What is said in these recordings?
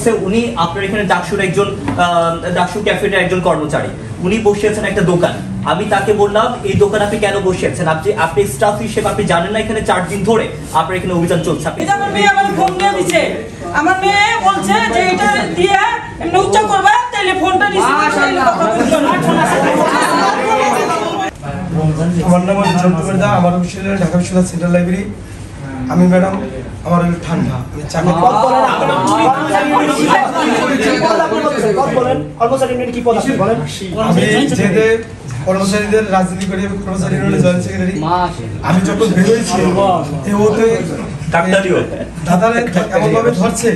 হচ্ছে উনি আপনার এখানে ডাকসুর একজন ডাকসু ক্যাফেটের একজন কর্মচারী, উনি বসে আছেন একটা দোকান। আমি তাকে বললাম এই দোকান আপনি কেন বসে আছেন, আপনি স্টাফ হিসেবে আপনি জানেন না এখানে 4 দিন ধরে আপনার এখানে অভিযান চলছে। আমার মেয়ে আমার ফোন দিয়ে দিছে, আমার মেয়ে বলছে যে এটা দিয়ে এমনি উচ্চ করবে, তাহলে ফোনটা রিসিভ আমার নাম জন্তুমেদা, আমার অফিসিয়াল ঢাকা বিশ্ববিদ্যালয় সেন্ট্রাল লাইব্রেরি। আমি ম্যাডাম আমার ঠান্ডা আমি যেতে কর্মচারীদের রাজনীতি করি, আমি কর্মচারী ইউনিয়নের জয়েন্ট সেক্রেটারি। আমি যখন বেরোয়েছি ওতে দাদারা এমনভাবে ধরছে,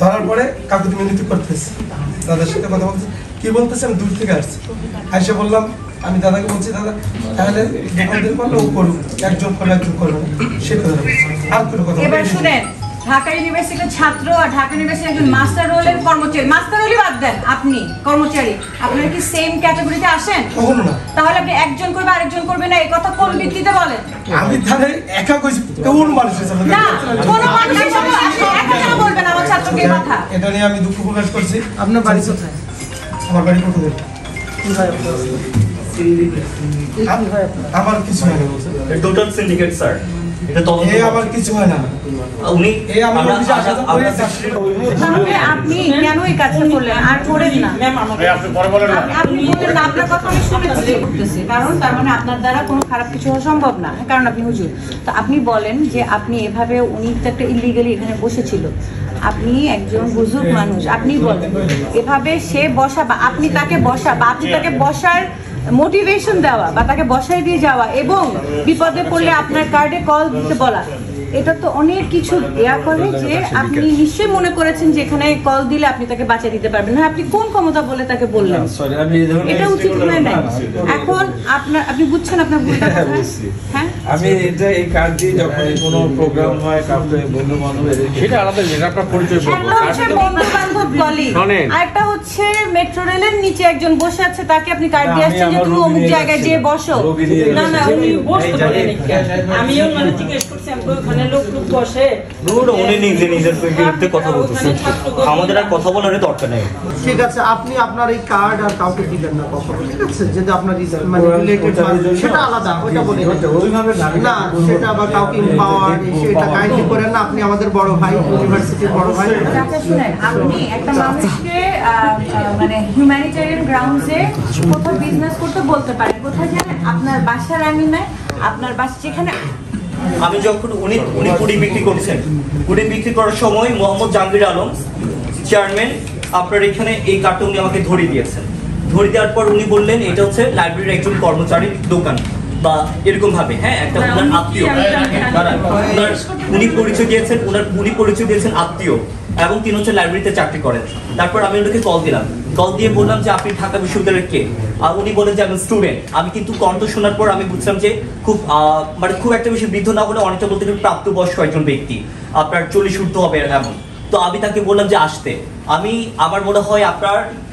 ধরার পরে কাকুতি মিনতি করতেছে, দাদার সাথে কথা বলছে। কি বলতেছে আমি দূর থেকে আসছি, এসে বললাম আমি দাদাকে বলছি দাদা তাহলে দোকানদার করলে ও করুক, একজন করলে একজন করবে না, সে কথা আর কোনো কথা। এবার শুনেন, ঢাকা ইউনিভার্সিটির ছাত্র আর ঢাকা ইউনিভার্সিটির একজন মাস্টার রোলের কর্মচারী, মাস্টার রোলই বাদ দেন, আপনি কর্মচারী, আপনারা কি সেম ক্যাটাগরিতে আসেন? কখনো না। তাহলে আপনি একজন করবে আরেকজন করবে না, এই কথা কোন ভিত্তিতে বলেন? আমি তাহলে একা কইছি, কোন মানুষ আছে না, কোন মানুষ একা কেন বলবেন আমার ছাত্রকে এই কথা? এটা নিয়ে আমি দুঃখ প্রকাশ করছি। আপনার বাড়ি কোথায়? আমার বাড়ি কোথায়? আমার কিছু হয় না, টোটাল সিন্ডিকেট স্যার, এটা তো আমার কিছু হয় না। উনি তাহলে আপনি কেন এই কাজটা করলেন? আর করেন না, আপনি বলেন না, আপনার কথা আমি শুনেছি, কারণ তার মানে আপনার দ্বারা কোনো খারাপ কিছু হওয়া সম্ভব না, কারণ আপনি হুজুর। তো আপনি বলেন যে আপনি এভাবে, উনি তো একটা ইলিগালি এখানে বসেছিল, আপনি একজন বুজুর্গ মানুষ, আপনি বলেন এভাবে সে বসা বা আপনি তাকে বসা বা আপনি তাকে বসার মোটিভেশন দেওয়া বা তাকে বসাই দিয়ে যাওয়া এবং বিপদে পড়লে আপনার কার্ডে কল দিতে বলা, এটা তো অনেক কিছু দেয়া করে যে আপনি নিশ্চয়ই মনে করেছেন যে এখানে কল দিলে আপনি তাকে বাঁচিয়ে দিতে পারবেন না। আপনি কোন ক্ষমতা বলে তাকে বললেন? এটা উচিত হয় না। এখন আপনি বুঝছেন আপনার ভুলটা কোথায়? হ্যাঁ, আমি এটা এই কার্ড দিয়ে যখন কোনো প্রোগ্রাম হয় কাউকে বন্ধু বান্ধবের সেটা আলাদা, যেটা আপনার পরিচয় বন্ধু বান্ধব কলিগ, আর একটা হচ্ছে মেট্রো রেলের নিচে একজন বসে আছে, তাকে আপনি কার্ড দিয়ে আসছেন যে তুমি অমুক জায়গায় যেয়ে বসো। না না, উনি বসতে পারেন, আমিও মানে জিজ্ঞেস করছি ওখানে লোক বসে, উনি নিজের বিরুদ্ধে কথা বলতেছেন, আমাদের আর কথা বলার দরকার নেই। ঠিক আছে, আপনি আপনার এই কার্ড আর কাউকে দিবেন না কখনো, ঠিক আছে? যদি আপনার মানে রিলেটেড সেটা আলাদা, ওইটা বলে না, সেটা আবার কাউকে পাওয়ার সেটা কাইন্ডলি করেন না। আপনি আমাদের বড় ভাই, ইউনিভার্সিটির বড় ভাই। আচ্ছা শুনেন, আপনি একটা মানুষকে মানে হিউম্যানিটেরিয়ান গ্রাউন্ডসে কোথাও বিজনেস করতে বলতে পারেন, কোথায় জানেন? আপনার বাসার আঙিনায়, আপনার বাসা যেখানে। আমি যখন উনি পুরি বিক্রি করছেন, পুরি বিক্রি করার সময় মোহাম্মদ জাহাঙ্গীর আলম চেয়ারম্যান আপনার এখানে এই কার্ডটা উনি আমাকে ধরিয়ে দিয়েছেন। ধরিয়ে দেওয়ার পর উনি বললেন এটা হচ্ছে লাইব্রেরির একজন কর্মচারীর দোকান বা এরকম ভাবে, হ্যাঁ, একটা ওনার আত্মীয়, উনি পরিচয় দিয়েছেন আত্মীয়, এবং তিনি হচ্ছে লাইব্রেরিতে চাকরি করেন। তারপর আমি ওনাকে কল দিলাম, কল দিয়ে বললাম যে আপনি ঢাকা বিশ্ববিদ্যালয়ের কে? আর উনি বলেন যে আমি স্টুডেন্ট। আমি কিন্তু কণ্ঠ শোনার পর আমি বুঝলাম যে খুব একটা বেশি বৃদ্ধ না হলে অনেকটা বলতে গেলে প্রাপ্তবয়স্ক একজন ব্যক্তি, আপনার 40 ঊর্ধ্ব হবে এমন। তো আমি তাকে বললাম যে আসতে, আমার মনে হয়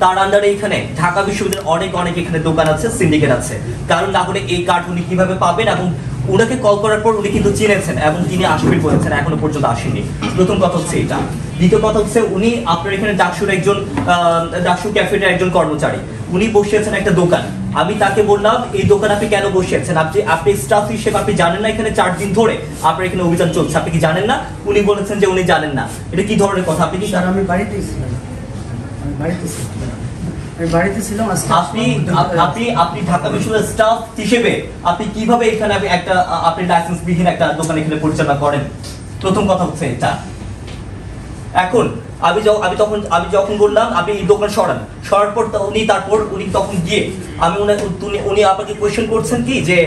তার আন্ডারে এখানে ঢাকা বিশ্ববিদ্যালয়ের অনেক এখানে দোকান আছে, সিন্ডিকেট আছে, কারণ না হলে এই কার্ড উনি কিভাবে পাবেন? এবং উনাকে কল করার পর উনি কিন্তু চিনেছেন এবং তিনি আসবেন বলেছেন, এখনো পর্যন্ত আসেনি। প্রথম কথা হচ্ছে এটা। দ্বিতীয় কথা হচ্ছে উনি আপনার এখানে ডাকসু ক্যাফেটের একজন কর্মচারী, উনি বসে আছেন একটা দোকান। আমি তাকে বললাম এই দোকান আপনি কেন বসে আছেন, আপনি স্টাফ হিসেবে আপনি জানেন না এখানে 4 দিন ধরে আপনার এখানে অভিযান চলছে, আপনি কি জানেন না? উনি বলেছেন যে উনি জানেন না। এটা কি ধরনের কথা? আপনি কি? আমি বাড়িতে ছিলাম, আপনি ঢাকা বিশ্ববিদ্যালয়ের স্টাফ হিসেবে আপনি কিভাবে এখানে আপনি লাইসেন্স বিহীন একটা দোকান এখানে পরিচালনা করেন? প্রথম কথা হচ্ছে এটা। এখন আমি যখন বললাম আপনি এই দোকান সরার পর উনি তখন গিয়ে উনি আপনাকে কোয়েশ্চেন করছেন কি যে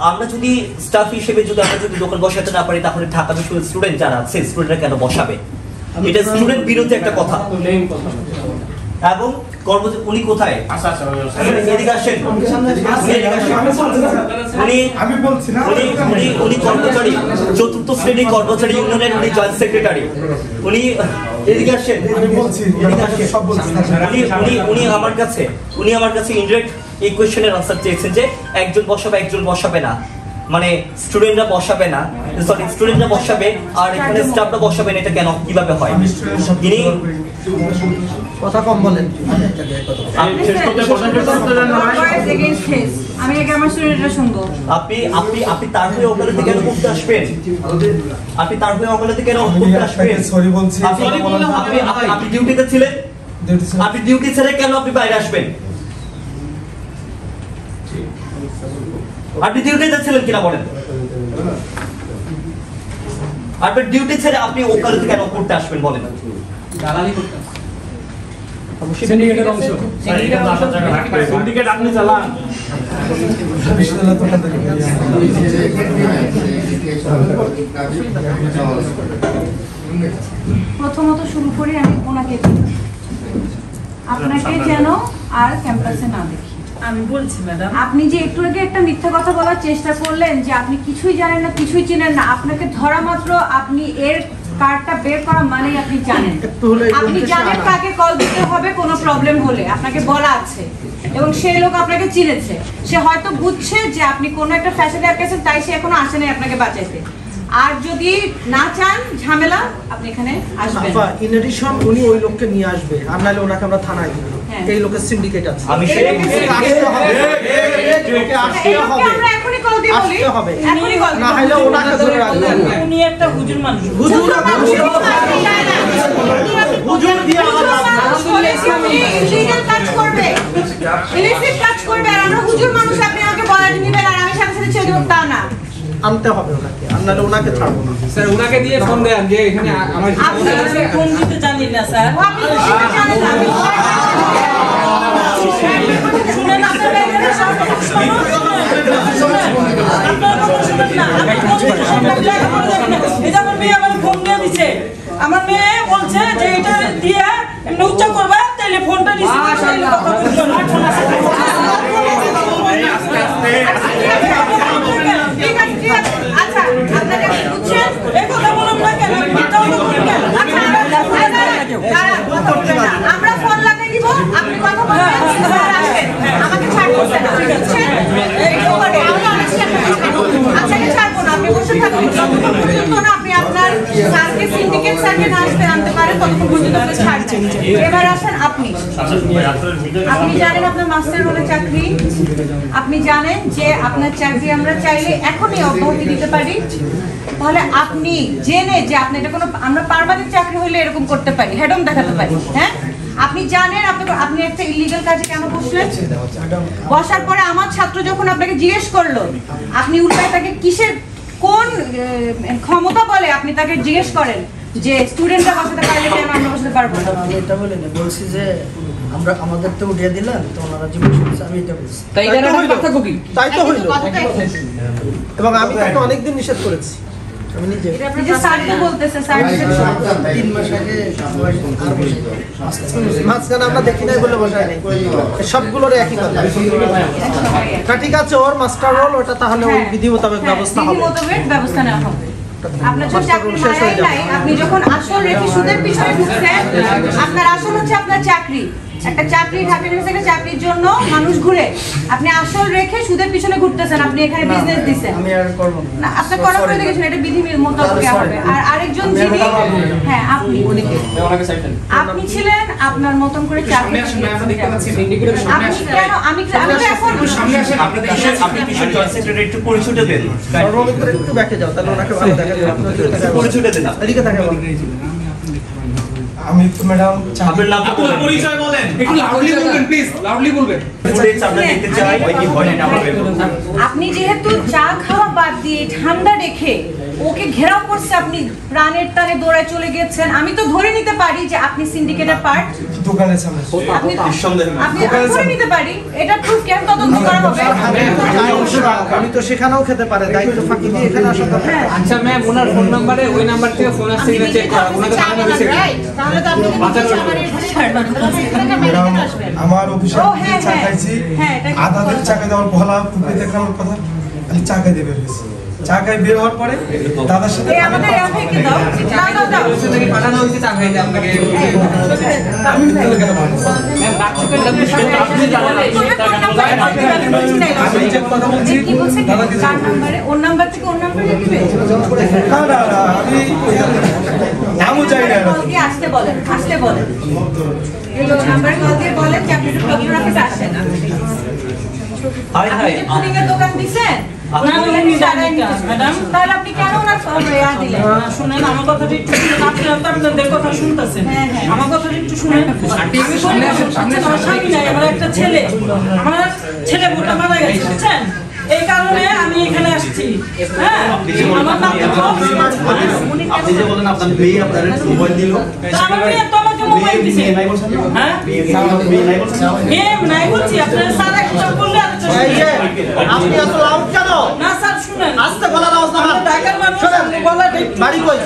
আমরা যদি স্টাফ হিসেবে আমরা যদি দোকান বসাতে না পারি তাহলে ঢাকা বিশ্ববিদ্যালয়ের স্টুডেন্ট যারা আছে স্টুডেন্টরা কেন বসাবে? এটা স্টুডেন্ট বিরোধী একটা কথা। এবং উনি কোথায়? উনি কর্মচারী, 4th শ্রেণীর কর্মচারী ইউনিয়নের উনি জয়েন্ট সেক্রেটারি। উনি এদিকে আসেন। উনি আমার কাছে ইনডিরেক্ট এই কোয়েশ্চেনের আনসার চেয়েছেন যে একজন বসাবে না। মানে স্টুডেন্টরা বসাবে না, সরি স্টুডেন্টরা বসাবে আর এখানে স্টাফরা বসাবে না, এটা কেন কিভাবে হয়? ইনি কথা কম বলেন। আমি আগে আমার স্টুডেন্টরা শুনবো। আপনি তার হয়ে ওকালতি কেন করতে আসবেন? আপনি তার হয়ে ওকালতি কেন করতে আসবেন? সরি বলছি। আপনি ডিউটিতে ছিলেন, আপনি ডিউটি ছেড়ে কেন আপনি বাইরে আসবেন? আপনি ডিউটিতে ছিলেন কিনা বলেন? আপনার ডিউটি ছেড়ে আপনি ওকালতি কেন করতে আসবেন বলেন? সিন্ডিকেটের অংশ। সিন্ডিকেট আপনি চালান। প্রথমত শুরু করি আমি ওনাকে দিয়ে। আপনাকে যেন আর ক্যাম্পাসে না দেখি। আমি বলছি ম্যাডাম, আপনি যে একটু আগে একটা মিথ্যা কথা বলার চেষ্টা করলেন যে আপনি কিছুই জানেন না, কিছুই চিনেন না, আপনাকে ধরা মাত্র আপনি এর কার্ডটা বের করা মানেই আপনি জানেন। আপনি জানেন কাকে কল দিতে হবে কোনো প্রবলেম হলে, আপনাকে বলা আছে এবং সেই লোক আপনাকে চিনেছে। সে হয়তো বুঝছে যে আপনি কোনো একটা ফ্যাশনে আটকেছেন, তাই সে এখনো আসেনি আপনাকে বাঁচাইতে। আর যদি না চান ঝামেলা, আপনি এখানে আসবেন। ইন এডিশন উনি ওই লোককে নিয়ে আসবে, আর নাহলে ওনাকে আমরা থানায় দিব। এই লোকের সিন্ডিকেট আছে। আমি আসতে হবে। আমরা এখনই কল দিয়ে বলি, আসতে হবে। এখনই কল না হলে ওনাকে ধরে রাখবে। উনি একটা হুজুর মানুষ। হুজুর দিয়ে ইলিগাল কাজ করবে, ইলিসিট কাজ করবে, আর আমরা হুজুর মানুষ, আপনি আমাকে বলা দিবেন আর আমি সাথে সাথে ছেড়ে দেব তা না। আনতে হবে ওনাকে, আর নাহলে ওনাকে ছাড়বো না। স্যার ওনাকে দিয়ে ফোন দেন যে এখানে আমার আপনি ফোন দিতে জানি না স্যার। আপনি তো সেটা জানেন না। শুনেন আপনার ব্যাপারে সব কথা শুনুন। আপনার কথা শুনেন না, আপনি ফোন দিতে এই যে আমার মেয়ে আমার ফোন দিয়ে দিচ্ছে, আমার মেয়ে বলছে যে এটা দিয়ে এমনি উচ্চ করবা, তাহলে ফোনটা রিসিভ করে কথা বলবেন। আচ্ছা আপনারা কি বুঝছেন? এই কথা বলুন না কেন? মিথ্যাও তো বলুন কেন? আমরা ফোন লাগাই দিব, আপনি কথা বলবেন, আমাকে ছাড়বেন না, বুঝছেন? আপনাকে ছাড়বো না, আপনি বসে থাকুন। যতক্ষণ পর্যন্ত না আপনি আপনার স্যারকে, সিন্ডিকেট স্যারকে না আসতে আনতে পারেন, ততক্ষণ পর্যন্ত আপনি ছাড়ছেন। এবার আসেন আপনি। আপনি জানেন আপনার মাস্টার রোলে চাকরি, আপনি জানেন যে আপনার চাকরি আমরা চাইলে এখনই অব্যাহতি দিতে পারি। তাহলে আপনি জেনে যে আপনি এটা কোনো, আমরা পার্মানেন্ট চাকরি হলে এরকম করতে পারি, হেডম দেখাতে পারি, হ্যাঁ? আপনি জানেন আপনি একটা ইলিগাল কাজে কেন বসলেন? বসার পরে আমার ছাত্র যখন আপনাকে জিজ্ঞেস করলো, আপনি উল্টায় তাকে কিসের, কোন ক্ষমতা বলে আপনি তাকে জিজ্ঞেস করেন যে স্টুডেন্টরা বসাতে পারলে কেন আমরা বসাতে পারবো না? আমি এটা বলিনি, বলছি যে আমরা আমাদের তো উঠিয়ে দিলেন, তো ওনারা জীবন শুনছে, আমি এটা বলছি। তাই এটা পার্থক্য কি? তাই তো হইলো। এবং আমি তাকে অনেকদিন নিষেধ করেছি, আমি নিজে। আপনি যে স্যার তো বলতেছে, স্যার 3 মাস আগে মাঝখানে আমরা দেখি নাই বলে বসাই নাই, সবগুলোর একই কথা। তা ঠিক আছে, ওর মাস্টার রোল ওটা, তাহলে ওই বিধি মোতাবেক ব্যবস্থা হবে, বিধি মোতাবেক ব্যবস্থা নেওয়া হবে। আপনার যখন চাকরি মারাই নাই, আপনি যখন আসল রেখে সুদের পিছনে ঢুকছেন, আপনার আসল হচ্ছে আপনার চাকরি। একটা চাকরি, ঢাকা ইউনিভার্সিটির চাকরির জন্য মানুষ ঘুরে, আপনি আসল রেখে সুদের পিছনে ঘুরতেছেন, আপনি এখানে বিজনেস দিচ্ছেন। আমি আর করব না, আপনি করা করে দেখেছেন, এটা বিধি মোতাবেক হবে। আর আরেকজন যিনি, হ্যাঁ আপনি ছিলেন আপনার মতন করে চাকরি, আপনি কেন, আমি তো এখন আপনি কিশোর জয়েন্ট সেক্রেটারি একটু পরিচয়টা দেন, সর্বমিত্র একটু ব্যাকে যাও, তাহলে ওনাকে ভালো দেখা যাবে। পরিচয়টা দেন। এদিকে থাকে আমি তো ম্যাডাম আপনার নাম পরিচয় বলেন, একটু লাউডলি বলবেন প্লিজ, লাউডলি বলবেন। ফুটেজ আমরা দেখতে চাই, ওই কি হয় না আমাদের। আপনি যেহেতু চা খাওয়া বাদ দিয়ে ঠান্ডা রেখে ওকে ঘেরাও করছে, আপনি প্রাণের টানে দৌড়ায় চলে গেছেন, আমি তো ধরে নিতে পারি যে আপনি সিন্ডিকেটের পার্ট। দোকানের সামনে আপনি ধরে নিতে পারি, এটা প্রুফ কেন তদন্ত করা হবে? আমি তো সেখানেও খেতে পারে, দায়িত্ব ফাঁকি দিয়ে এখানে আসা দরকার। আচ্ছা ম্যাম, ওনার ফোন নাম্বারে ওই নাম্বার থেকে ফোন আসছে কিনা চেক করা, ওনাকে জানানো হয়েছে কিনা? তাহলে তো আপনি আমার অফিসে ও, হ্যাঁ, চা হ্যাঁ। খাইছি, হ্যাঁ, এটা কি আদাদের চাকা দেওয়ার ভোলা ফুপি দেখলাম ওর কথা, আমি চাকা দিয়ে বের হয়েছি। চাকায় বের হওয়ার পরে দাদার সাথে এই আমাদের এমপিকে দাও, না দাও। পাঠানো হয়েছে চা খাইতে আপনাকে। আমি কি বলছে কার নাম্বারে ওর নাম্বার থেকে ওর নাম্বারে দিবে আমি নামও চাই না কলকে আসতে বলেন এই নাম্বারে কল দিয়ে বলেন যে আপনি ডক্টর অফিসে আসেন হাই হাই আপনি পুডিং এর দোকান দিছেন না উনি জানেন না ম্যাডাম তাহলে আপনি কেন ওনার দিলেন শুনেন আমার কথাটা একটু শুনেন আপনারা তো আপনাদের কথা শুনতেছেন হ্যাঁ, হ্যাঁ। আমার কথাটা একটু শুনেন আমার স্বামী নাই আমার একটা ছেলে আমার ছেলে বোটা মারা গেছে বুঝছেন এই কারণে আমি এখানে আসছি হ্যাঁ আমার নাম আপনি যে বলেন আপনার মেয়ে আপনার মোবাইল দিল আমার মেয়ে তো আমাকে মোবাইল দিছে হ্যাঁ মেয়ে নাই বলছি আপনারা স্যার একটা বললে এই যে আপনি এত লাউড কেন না স্যার শুনেন আস্তে গলার আওয়াজ না ঢাকার মানুষ বলা একটু বাড়ি কই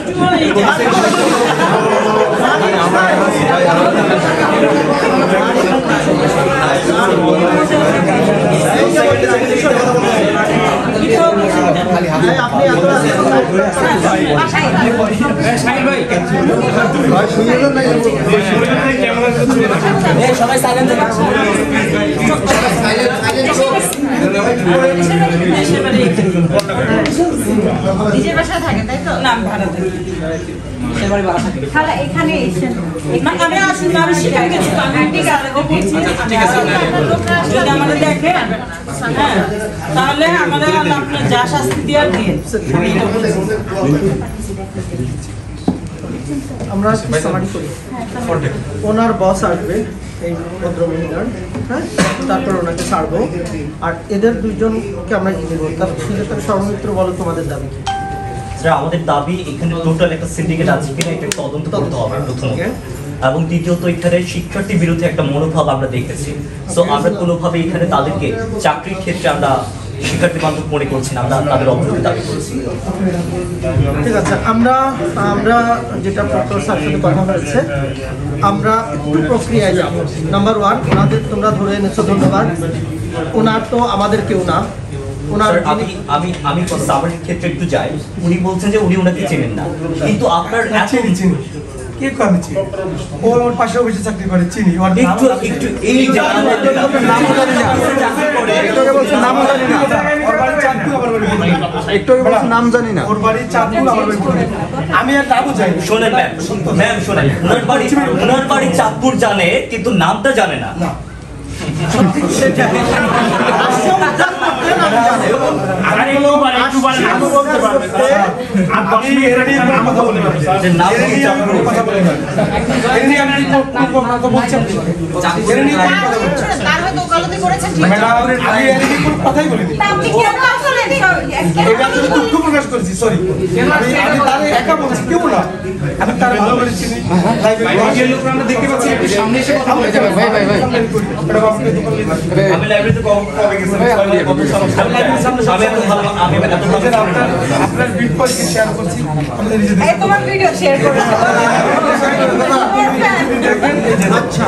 আপনি এত সবাই সাইলেন্ট নিজের বাসায় থাকেন তাই তো নাম ভাড়া থাকে তাহলে এখানে এসেছেন আমি আসুন না আমি শিখে গেছি তো আমি ঠিক আছে ও বলছি যদি আমাদের দেখে হ্যাঁ তাহলে আমাদের আপনার যা শাস্তি দেওয়ার দিয়ে আমরা সামারি করি ওনার বস আসবে এই ভদ্রমহিলার হ্যাঁ তারপর ওনাকে ছাড়বো আর এদের দুইজনকে আমরা কি দেবো তার সেক্ষেত্রে সর্বমিত্র বলো তোমাদের দাবি কি স্যার আমাদের দাবি এখানে টোটাল একটা সিন্ডিকেট আছে কিনা এটা তদন্ত করতে হবে প্রথমত এবং দ্বিতীয়ত এখানে শিক্ষার্থীর বিরুদ্ধে একটা মনোভাব আমরা দেখতেছি সো আমরা কোনোভাবে এখানে তাদেরকে চাকরির ক্ষেত্রে আমরা শিক্ষার্থী বান্ধব মনে করছি না আমরা তাদের অগ্রগতি দাবি করছি ঠিক আছে আমরা যেটা প্রক্টর স্যার সাথে কথা হয়েছে আমরা একটু প্রক্রিয়ায় যাব নাম্বার 1 ওনাদের তোমরা ধরে এনেছো ধন্যবাদ ওনার তো আমাদের কেউ না ওনার স্যার, আমি সাভারের ক্ষেত্রে একটু যাই উনি বলছেন যে উনি ওনাকে চেনেন না কিন্তু আপনার চিনি চিনি কে কো আমি চিনি ও আমার পাশে অফিসে চাকরি করে চিনি ওর নাম একটু এই যে নাম জানি না ওর বাড়ি চাঁদপুর আমার বাড়ি পুরুলিয়া। আমি আর নামও জানি না। শোনেন ম্যাম শোনেন ওনার বাড়ি চাঁদপুর জানে কিন্তু নামটা জানে না আপনি এর নিয়ে কথা বলে যে নাম কি চাঁদপুর এর নিয়ে আমি কথা বলছি এর নিয়ে কথা বলছি তার হয়তো গলতি করেছেন ঠিক ম্যাডাম আমি এর নিয়ে কোনো কথাই বলিনি তা আপনি কেন আসলেন এটা আমি দুঃখ প্রকাশ করেছি সরি আমি তার একা বলছি কেউ না আমি তার ভালো করে চিনি লাইব্রেরি লোক আমরা দেখতে পাচ্ছি একটু সামনে এসে কথা বলতে হবে ভাই এটা আপনি দোকান আমি লাইব্রেরিতে কবে গেছিলাম আমি এত ভালো আপনার বিট পয়েন্ট শেয়ার করছি আমাদের নিজেদের এই তোমার ভিডিও শেয়ার করে আচ্ছা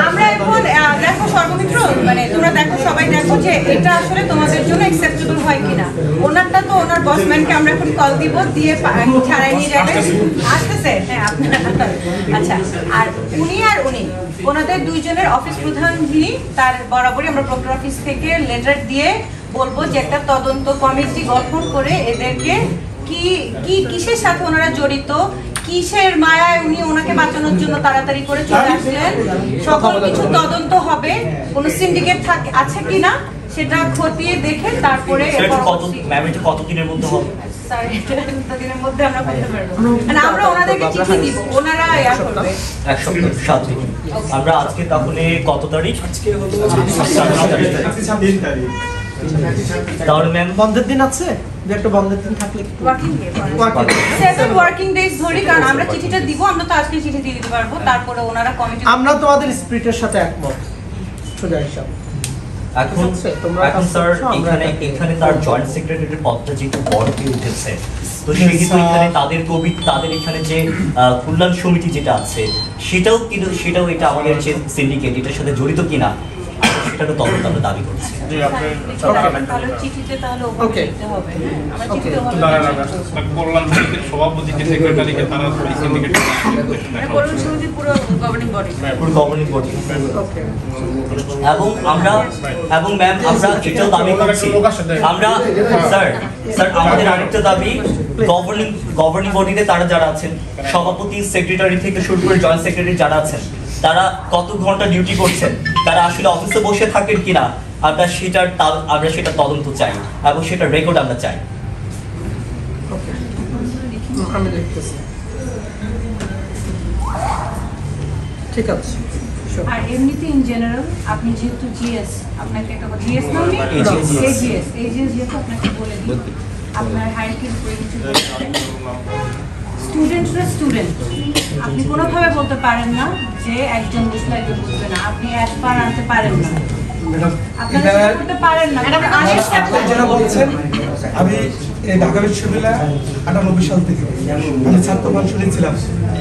আমরা এখন দেখো সর্বমিত্র মানে তোমরা দেখো সবাই দেখো যে এটা আসলে তোমাদের জন্য অ্যাকসেপ্টেবল হয় কিনা ওনারটা তো ওনার বসম্যানকে আমরা এখন কল দিব দিয়ে ছাড়াই নিয়ে যাবে আসতেছে হ্যাঁ আপনার আচ্ছা আর উনি ওনাদের দুইজনের অফিস প্রধান যিনি তার বরাবরই আমরা প্রক্টর অফিস থেকে লেটার দিয়ে বলবো যে একটা তদন্ত কমিটি গঠন করে এদেরকে কিসের সাথে ওনারা জড়িত কিসের মায়ায় উনি ওনাকে বাঁচানোর জন্য তাড়াতাড়ি করে চলে আসলেন সকল কিছু তদন্ত হবে কোনো সিন্ডিকেট আছে কিনা সেটা খতিয়ে দেখে তারপরে কতদিনের মধ্যে হবে দিনের মধ্যে আমরা করতে পারবো মানে আমরা ওনাদেরকে চিঠি দিব ওনারা ইয়া করবে 1 সপ্তাহ 7 দিন আমরা আজকে তাহলে কত তারিখ আজকে হলো 26 তারিখ তাহলে ম্যাম বন্ধের দিন আছে যে একটা বন্ধের দিন থাকলে ওয়ার্কিং ডে 7 ওয়ার্কিং ডেজ ধরি কারণ আমরা চিঠিটা দিব আমরা তো আজকে চিঠি দিয়ে দিতে পারবো তারপরে ওনারা কমিটি আমরা তোমাদের স্পিরিটের সাথে একমত সোজা হিসাব এখন স্যার এখানে তার জয়েন্ট সেক্রেটারির পদটা যেহেতু বড় হয়ে উঠেছে তো সেক্ষেত্রে এখানে তাদের এখানে যে কল্যাণ সমিতি যেটা আছে সেটাও এটা আমাদের যে সিন্ডিকেট এটার সাথে জড়িত কিনা সেটারও তদন্ত আমরা দাবি করছি। তাহলে চিঠিতে তাহলে ওকে লিখতে হবে। আমরা চিঠিতে সভাপতিকে সেক্রেটারিকে তারা সিন্ডিকেট কর্মী সমিতি পুরো গভর্নিং বডি এবং ম্যাম আমরা এটাও দাবি করছি, আমরা স্যার আমাদের আরেকটা দাবি গভর্নিং বডিতে তারা যারা আছেন, সভাপতি সেক্রেটারি থেকে শুরু করে জয়েন্ট সেক্রেটারি যারা আছেন, তারা কত ঘন্টা ডিউটি করছেন, তারা আসলে অফিসে বসে থাকেন কিনা, আমরা সেটা তদন্ত চাই এবং সেটা রেকর্ড আমরা চাই। আমি দেখতেছি, ঠিক আছে। আর এমনিতে ইন জেনারেল আপনি যেহেতু জিএস, আপনাকে একটা জিএস না এজিএস যেহেতু আপনাকে বলে দিই, আপনার হায়ারকির উপরে কিছু স্টুডেন্টরা স্টুডেন্ট, আপনি কোনোভাবে বলতে পারেন না যে একজন বুঝলে একজন বুঝবে না, আপনি অ্যাসপার আনতে পারেন না, আপনারা করতে পারেন না। যারা বলছেন, আমি এই ঢাকা বিশ্ববিদ্যালয়ে 98 সাল থেকে আমি ছাত্র ফাংশনে ছিলাম,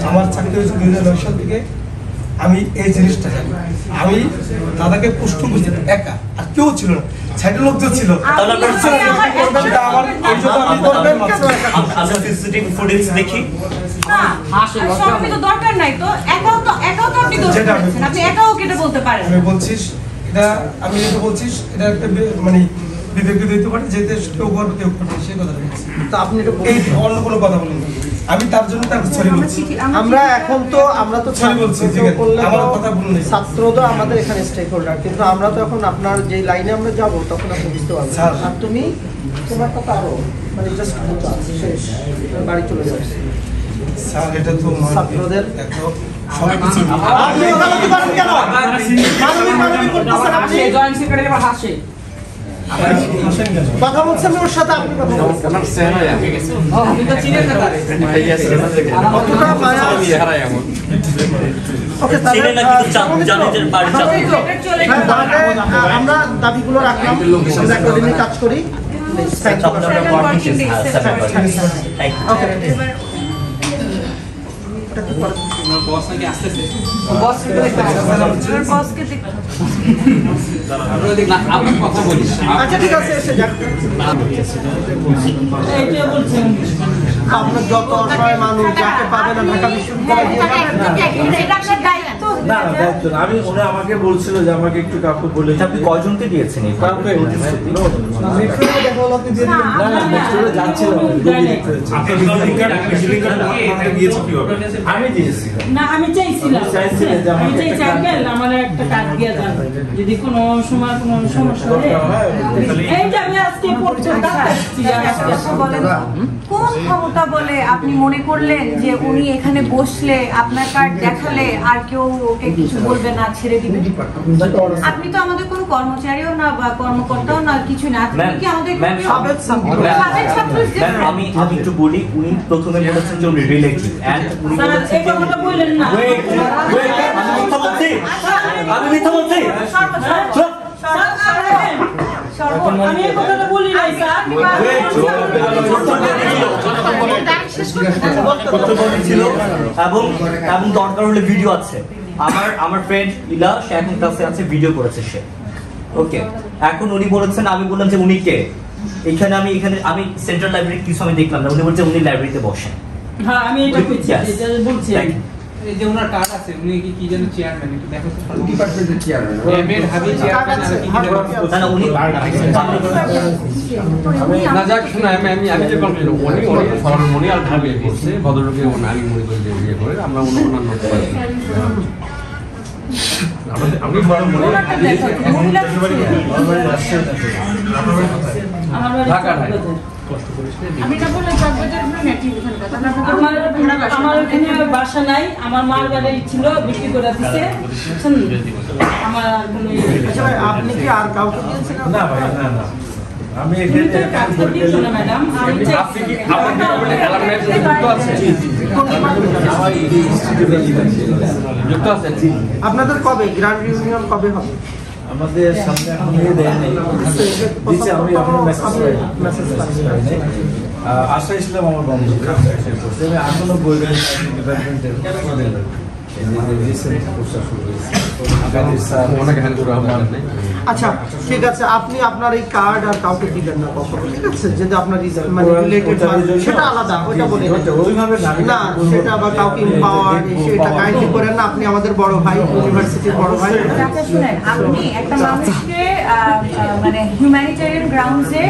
আমার চাকরি হয়েছে 2009 সাল থেকে। আমি এই জিনিসটা জানি, আমি দাদাকে পুষ্ট করছি একা, আর কেউ ছিল না, সাইডের লোকজন ছিল। দরকার নাই তো, একাও তো আপনি দোষ করেছেন, আপনি একাও কেটে বলতে পারেন। আমি বলছিস এটা, আমি যেটা বলছিস এটা একটা মানে বিবেক দিতে পারে, যেতে কেউ করবে কেউ করবে, সেই কথা বলছি। তো আপনি এটা এই অন্য কোনো কথা বলেন, আমি তার জন্য তার সরি বলছি। আমরা তো সরি বলছি, আমার কথা বলুন। ছাত্র তো আমাদের এখানে স্টেক হোল্ডার, কিন্তু আমরা তো এখন আপনার যে লাইনে আমরা যাব তখন আপনি বুঝতে পারবেন। আর তুমি তোমার কথা আরো মানে জাস্ট শেষ, বাড়ি চলে যাবে স্যার। এটা তো ছাত্রদের সবকিছু আপনি ওকালতি করেন কেন? মানবিক করতেছেন আপনি, জয়েন্ট সেক্রেটারি বা হাসে কথা বলছেন ওর সাথে, আপনি কথা বলছেন আপনি তো চিনেন না তারে কতটা মায়া। ওকে, আমরা দাবিগুলো রাখলাম, রেকর্ডিং কাজ করি। আচ্ছা ঠিক আছে, এসে যাক। আপনার যত অসহায় মানুষ যাকে পাবে না ঢাকা বিশ্ববিদ্যালয়, আমি ওরা আমাকে বলছিল যে আমাকে একটু কাউকে বলে, আপনি কয়জনকে দিয়েছেন? কাউকে আমি দিয়েছি না, আমি চাইছিলাম আমার একটা কাজ দিয়ে যান, যদি কোনো সময় কোনো সমস্যা হয়। এই যে আমি আজকে কোন ক্ষমতা বলে আপনি মনে করলেন যে উনি এখানে বসলে আপনার কার্ড দেখালে আর কেউ ওকে কিছু বলবে না, ছেড়ে দিবে? আপনি তো আমাদের কোনো কর্মচারীও না বা কর্মকর্তাও না, কিছু না, আপনি কি আমাদের সাবেক ছাত্র? আমি একটু বলি, উনি প্রথমে বলেছেন যে উনি রিলেটিভ, এন্ড উনি এই কথাটা বললেন না। আমি মিথ্যা বলছি? আমি এই কথাটা বলি নাই স্যার। এবং দরকার হলে ভিডিও আছে। আমার ফ্রেন্ড ইলা, সে এখন ক্লাসে আছে, ভিডিও করেছে সে। ওকে, এখন উনি বলেছেন, আমি বললাম যে উনি কে? আমি সেন্ট্রাল লাইব্রেরি কিছু আমি দেখলাম না, উনি বলছে উনি লাইব্রেরিতে বসেন। হ্যাঁ, আমি এটা বলছি, এটা বলছি। এই যে ওনার কার্ড আছে, উনি কি যেন চেয়ারম্যান, একটু দেখো তো ডিপার্টমেন্টের চেয়ারম্যান, এমএড হাবি চেয়ারম্যান আর কি না উনি না যাক শোনা, আমি যে বলছিলাম উনি আর ভাবে বলছে ভদ্রলোকে আমি মনে করি যে বিয়ে করে আমরা অন্যান্য আমি বড় মনে আমার এখানে বাসা নাই, আমার মার বাড়ি ছিল, বিক্রি করে দিচ্ছে। আমার আপনি কি আর কাউকে দিয়েছেন? না ভাই, না আমি এখানে ম্যাডাম, আপনি কি যুক্ত আছেন? আপনাদের কবে গ্র্যান্ড ইউনিয়ন কবে হবে? আমাদের সামনে এখন দেয়নি, দিচ্ছে, আমি এখনো মেসেজ পাইনি। আশা ইসলাম আমার বন্ধু, আমি এখনো বই ডিপার্টমেন্টের আচ্ছা ঠিক আছে, আপনি আপনার এই কার্ড আর কাউকে দিবেন না কখনো, ঠিক আছে? যদি আপনার মানে রিলেটেড সেটা আলাদা, ওইটা বলি না, সেটা বা কাউকে পাওয়ার সেটা কাইন্ডলি করেন না। আপনি আমাদের বড় ভাই, ইউনিভার্সিটির বড় ভাই। আচ্ছা শুনেন, আপনি একটা মানুষকে মানে হিউম্যানিটেরিয়ান গ্রাউন্ডসে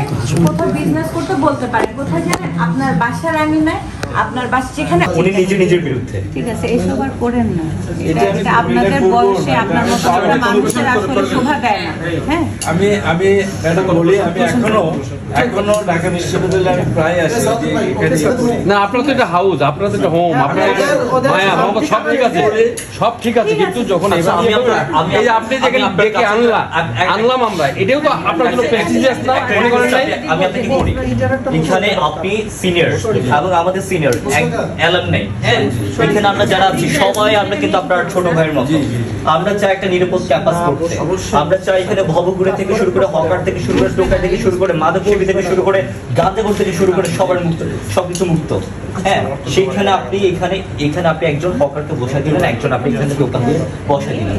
কোথাও বিজনেস করতে বলতে পারেন, কোথায় জানেন? আপনার বাসার আঙিনায়, আপনার বাসা যেখানে। উনি নিজের বিরুদ্ধে। ঠিক আছে, এসব আর করেন না। এটা আপনাদের বয়সে আপনার মতো একটা মানুষের আসলে শোভা দেয় না। হ্যাঁ, আমি ম্যাডাম বলি, আমি এখনো ঢাকা বিশ্ববিদ্যালয়ে আমি প্রায় আসি। না, আপনার তো এটা হাউস, আপনার তো এটা হোম, আপনার মায়া মোহাম্মদ সব ঠিক আছে, সব ঠিক আছে, কিন্তু যখন এই যে আপনি যেখানে ডেকে আনলাম আমরা, এটাও তো আপনার জন্য প্রেস্টিজিয়াস না মনে করেন নাই? আমি আপনাকে বলি, এখানে আপনি সিনিয়র এবং আমাদের সিনিয়র অ্যালামনাই, হ্যাঁ, এখানে আমরা যারা আছি সবাই আমরা কিন্তু আপনার ছোট ভাইয়ের মতো। আমরা চাই একটা নিরাপদ ক্যাম্পাস করতে, আমরা চাই এখানে ভবঘুরে থেকে শুরু করে হকার থেকে শুরু করে টোকা থেকে শুরু করে মাদকসেবী থেকে শুরু করে গাঁজাখোর থেকে শুরু করে সবার মুক্ত, সবকিছু মুক্ত। হ্যাঁ, সেইখানে আপনি এখানে আপনি একজন হকারকে বসাই দিলেন, একজন আপনি এখানে দোকান দিয়ে বসাই দিলেন।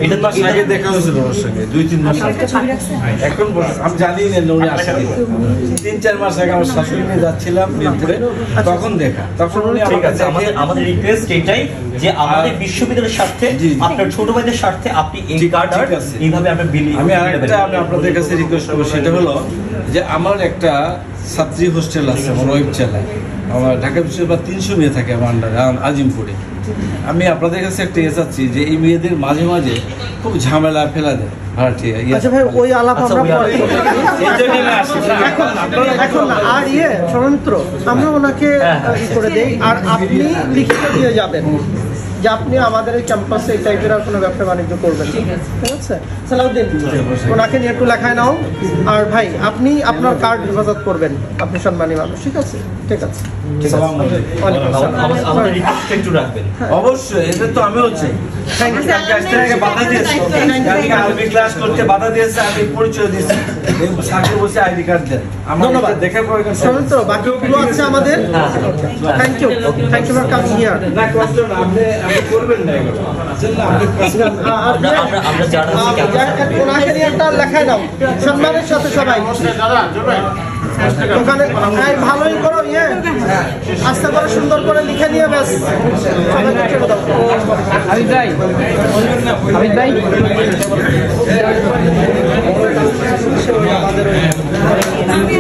এটা তো আগে দেখা হয়েছিল ওর সঙ্গে, 2-3 মাস আগে। এখন আমি জানি না উনি আসলে 3-4 মাস আগে আমার শাশুড়ি নিয়ে যাচ্ছিলাম মিরপুরে, তখন দেখা। তখন উনি ঠিক আছে, আমাদের রিকোয়েস্ট এটাই যে আমাদের বিশ্ববিদ্যালয়ের স্বার্থে, আপনার ছোট ভাইদের স্বার্থে আপনি এই কার্ড এইভাবে আমরা আমি আরেকটা আমি আপনাদের কাছে রিকোয়েস্ট করবো, সেটা হলো যে আমার একটা ছাত্রী হোস্টেল আছে আমার ওয়েব চালায়, আমার ঢাকা বিশ্ববিদ্যালয় 300 মেয়ে থাকে আমার আন্ডারে আজিমপুরে। আমি আপনাদের কাছে একটা চাচ্ছি যে এই মেয়েদের মাঝে মাঝে খুব ঝামেলা ফেলা দেয় ভাড়াটিয়া। আচ্ছা ভাই, ওই আলাপ আমরা পরে এখন আর স্বতন্ত্র আমরা ওনাকে করে দেই, আর আপনি লিখিত দিয়ে যাবেন যে আপনি আমাদের এই ক্যাম্পাসে এই টাইপের আর কোনো ব্যবসা বাণিজ্য করবেন, ঠিক আছে? সালাউদ্দিন, ওনাকে নিয়ে একটু লেখায় নাও। আর ভাই, আপনি আপনার কার্ড হেফাজত করবেন, আপনি সম্মানী মানুষ, ঠিক আছে? ঠিক আছে, আমাদের রিকোয়েস্ট একটু রাখবেন। অবশ্যই, এটা তো আমিও চাই। বাধা দিয়েছে, ক্লাস করতে বাধা দিয়েছে, আমি পরিচয় দিয়েছি, সাথে বসে আইডি কার্ড দেন। ধন্যবাদ। দেখে পরে তো বাকিগুলো আছে আমাদের। Thank you for coming here. না কষ্ট না, আপনি করবেন না এগুলো। আমরা যারা ওনাকে নিয়ে একটা লেখায় নাও সম্মানের সাথে সবাই। ওখানে ভালোই করো, আস্তে করে সুন্দর করে লিখে নিয়ে ব্যাস সবাইকে ছেড়ে দাও। আমি